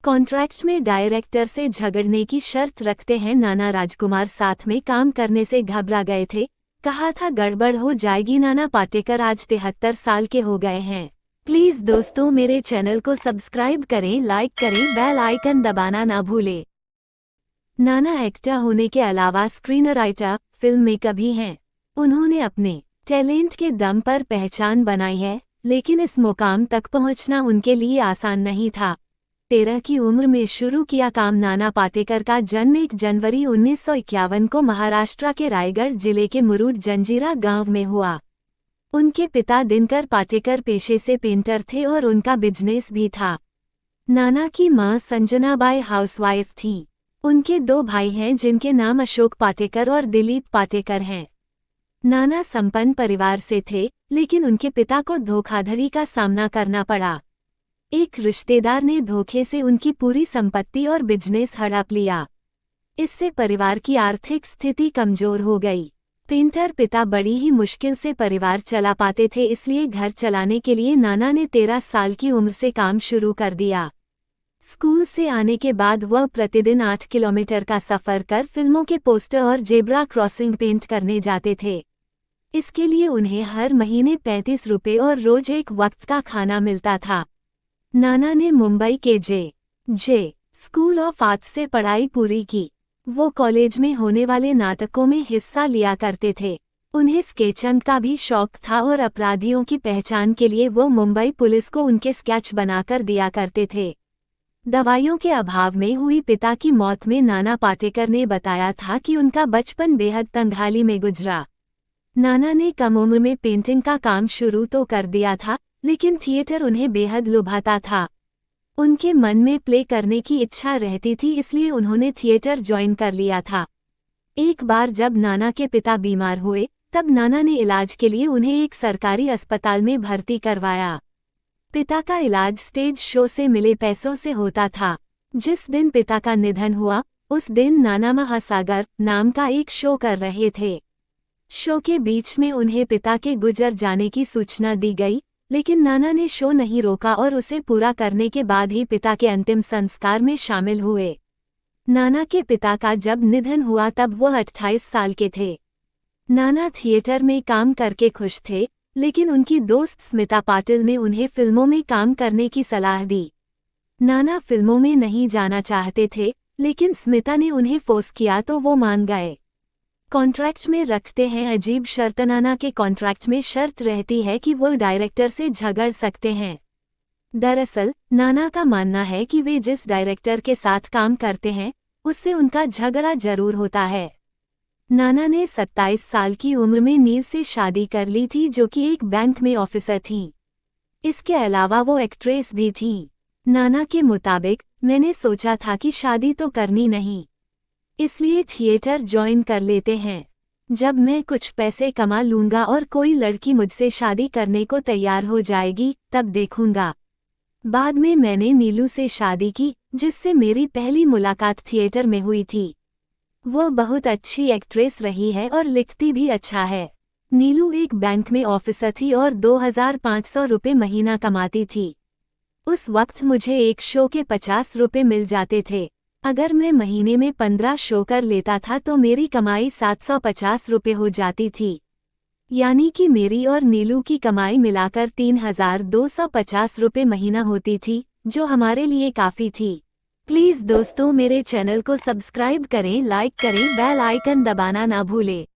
Contract में director से झगड़ने की शर्त रखते हैं नाना राजकुमार साथ में काम करने से घबरा गए थे, कहा था गड़बड़ हो जाएगी। नाना पाटेकर आज 73 साल के हो गए हैं। प्लीज दोस्तों मेरे चैनल को सब्सक्राइब करें, लाइक करें, बेल आइकन दबाना ना भूलें। नाना एक्टर होने के अलावा स्क्रीन राइटर, फिल्म मेकर भी हैं। उन्होंने अपने टैलेंट के दम पर पहचान बनाई है, लेकिन इस मुकाम तक पहुंचना उनके लिए आसान नहीं था। 13 की उम्र में शुरू किया काम। नाना पाटेकर का जन्म 1 जनवरी 1951 को महाराष्ट्र के रायगढ़ जिले के मुरुड जंजीरा गांव में हुआ। उनके पिता दिनकर पाटेकर पेशे से पेंटर थे और उनका बिजनेस भी था। नाना की मां संजनाबाई हाउसवाइफ थीं। उनके 2 भाई हैं जिनके नाम अशोक पाटेकर और दिलीप पाटेकर हैं। नाना संपन्न परिवार से थे, लेकिन उनके पिता को धोखाधड़ी का सामना करना पड़ा। एक रिश्तेदार ने धोखे से उनकी पूरी संपत्ति और बिजनेस हड़प लिया। इससे परिवार की आर्थिक स्थिति कमजोर हो गई। पेंटर पिता बड़ी ही मुश्किल से परिवार चला पाते थे, इसलिए घर चलाने के लिए नाना ने 13 साल की उम्र से काम शुरू कर दिया। स्कूल से आने के बाद वह प्रतिदिन 8 किलोमीटर का सफ़र कर फिल्मों के पोस्टर और जेब्रा क्रॉसिंग पेंट करने जाते थे। इसके लिए उन्हें हर महीने 35 रुपये और रोज एक वक्त का खाना मिलता था। नाना ने मुंबई के जे स्कूल ऑफ आर्ट्स से पढ़ाई पूरी की। वो कॉलेज में होने वाले नाटकों में हिस्सा लिया करते थे। उन्हें स्केचिंग का भी शौक था और अपराधियों की पहचान के लिए वो मुंबई पुलिस को उनके स्केच बनाकर दिया करते थे। दवाइयों के अभाव में हुई पिता की मौत में नाना पाटेकर ने बताया था कि उनका बचपन बेहद तंगहाली में गुजरा। नाना ने कम उम्र में पेंटिंग का काम शुरू तो कर दिया था, लेकिन थिएटर उन्हें बेहद लुभाता था। उनके मन में प्ले करने की इच्छा रहती थी, इसलिए उन्होंने थिएटर ज्वाइन कर लिया था। एक बार जब नाना के पिता बीमार हुए, तब नाना ने इलाज के लिए उन्हें एक सरकारी अस्पताल में भर्ती करवाया। पिता का इलाज स्टेज शो से मिले पैसों से होता था। जिस दिन पिता का निधन हुआ, उस दिन नाना महासागर नाम का एक शो कर रहे थे। शो के बीच में उन्हें पिता के गुजर जाने की सूचना दी गई, लेकिन नाना ने शो नहीं रोका और उसे पूरा करने के बाद ही पिता के अंतिम संस्कार में शामिल हुए। नाना के पिता का जब निधन हुआ तब वह 28 साल के थे। नाना थिएटर में काम करके खुश थे, लेकिन उनकी दोस्त स्मिता पाटिल ने उन्हें फिल्मों में काम करने की सलाह दी। नाना फिल्मों में नहीं जाना चाहते थे, लेकिन स्मिता ने उन्हें फोर्स किया तो वो मान गए। कॉन्ट्रैक्ट में रखते हैं अजीब शर्त। नाना के कॉन्ट्रैक्ट में शर्त रहती है कि वो डायरेक्टर से झगड़ सकते हैं। दरअसल नाना का मानना है कि वे जिस डायरेक्टर के साथ काम करते हैं, उससे उनका झगड़ा जरूर होता है। नाना ने 27 साल की उम्र में नील से शादी कर ली थी, जो कि एक बैंक में ऑफिसर थीं। इसके अलावा वो एक्ट्रेस भी थीं। नाना के मुताबिक, मैंने सोचा था कि शादी तो करनी नहीं, इसलिए थिएटर ज्वाइन कर लेते हैं। जब मैं कुछ पैसे कमा लूंगा और कोई लड़की मुझसे शादी करने को तैयार हो जाएगी, तब देखूंगा। बाद में मैंने नीलू से शादी की, जिससे मेरी पहली मुलाकात थिएटर में हुई थी। वो बहुत अच्छी एक्ट्रेस रही है और लिखती भी अच्छा है। नीलू एक बैंक में ऑफिसर थी और 2500 रुपये महीना कमाती थी। उस वक्त मुझे एक शो के 50 रुपये मिल जाते थे। अगर मैं महीने में 15 शो कर लेता था तो मेरी कमाई 750 रुपये हो जाती थी। यानी कि मेरी और नीलू की कमाई मिलाकर 3250 रुपये महीना होती थी, जो हमारे लिए काफ़ी थी। प्लीज़ दोस्तों मेरे चैनल को सब्सक्राइब करें, लाइक करें, बेल आइकन दबाना ना भूलें।